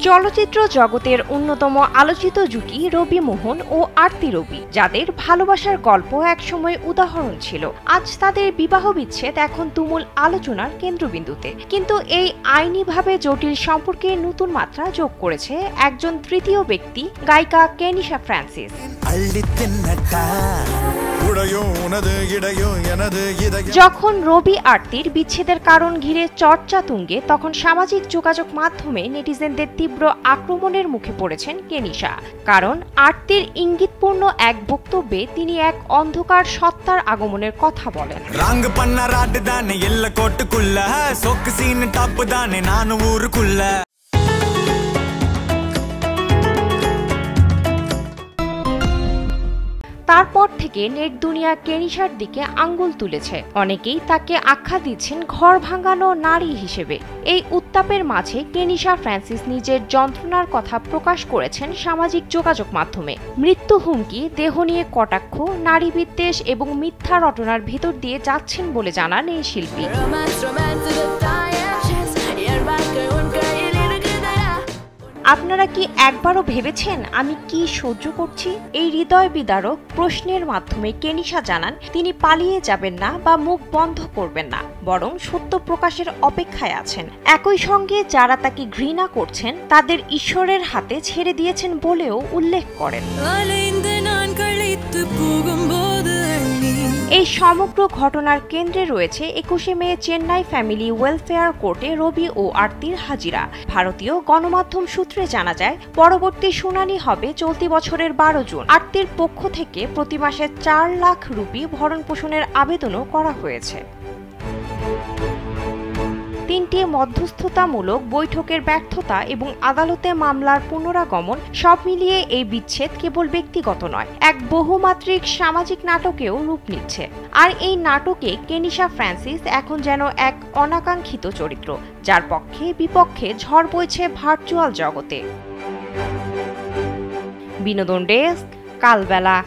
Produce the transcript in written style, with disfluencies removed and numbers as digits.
চলচ্চিত্র জগতের অন্যতম আলোচিত জুটি রবি মোহন ও আরতি রবি, যাদের ভালোবাসার গল্প একসময় উদাহরণ ছিল। আজ তাদের বিবাহ বিচ্ছেদ এখন তুমুল আলোচনার কেন্দ্রবিন্দুতে। কিন্তু এই আইনিভাবে জটিল সম্পর্কে নতুন মাত্রা যোগ করেছে একজন তৃতীয় ব্যক্তি, গায়িকা কেনিশা ফ্রান্সিস। যখন রবি আরতির বিচ্ছেদের কারণ ঘিরে চর্চা তুঙ্গে, তখন সামাজিক যোগাযোগ মাধ্যমে নেটিজেনদের তীব্র আক্রমণের মুখে পড়েছেন কেনিশা। কারণ আরতির ইঙ্গিতপূর্ণ এক বক্তব্যে তিনি এক অন্ধকার সত্তার আগমনের কথা বলেন। তারপর থেকে নেট দুনিয়া কেনিশার দিকে আঙ্গুল তুলেছে। অনেকেই তাকে আখ্যা দিচ্ছেন ঘর ভাঙানো নারী হিসেবে। এই উত্তাপের মাঝে কেনিশা ফ্রান্সিস নিজের যন্ত্রণার কথা প্রকাশ করেছেন সামাজিক যোগাযোগ মাধ্যমে। মৃত্যু হুমকি, দেহ নিয়ে কটাক্ষ, নারী বিদ্বেষ এবং মিথ্যা রটনার ভেতর দিয়ে যাচ্ছেন বলে জানান এই শিল্পী। আপনারা কি একবারও ভেবেছেন আমি কি সহ্য করছি? এই হৃদয় বিদারক প্রশ্নের মাধ্যমে কেনিশা জানান তিনি পালিয়ে যাবেন না বা মুখ বন্ধ করবেন না, বরং সত্য প্রকাশের অপেক্ষায় আছেন। একই সঙ্গে যারা তাকে ঘৃণা করছেন তাদের ঈশ্বরের হাতে ছেড়ে দিয়েছেন বলেও উল্লেখ করেন। এই সমগ্র ঘটনার কেন্দ্রে রয়েছে 21শে মে চেন্নাই ফ্যামিলি ওয়েলফেয়ার কোর্টে রবি ও আরতির হাজিরা। ভারতীয় গণমাধ্যম সূত্রে জানা যায়, পরবর্তী শুনানি হবে চলতি বছরের 12 জুন। আরতির পক্ষ থেকে প্রতি মাসে 4 লাখ রুপি ভরণ পোষণের আবেদনও করা হয়েছে। 3টি মধ্যস্থতামূলক বৈঠকের ব্যর্থতা এবং আদালতে মামলার পুনরাগমন সব মিলিয়ে এই বিচ্ছেদ কেবল ব্যক্তিগত নয়, এক বহুমাত্রিক সামাজিক নাটকেও রূপ নিচ্ছে। আর এই নাটকে কেনিশা ফ্রান্সিস এখন যেন এক অনাকাঙ্ক্ষিত চরিত্র, যার পক্ষে বিপক্ষে ঝড় বইছে ভার্চুয়াল জগতে। বিনোদন ডেস্ক, কালবেলা।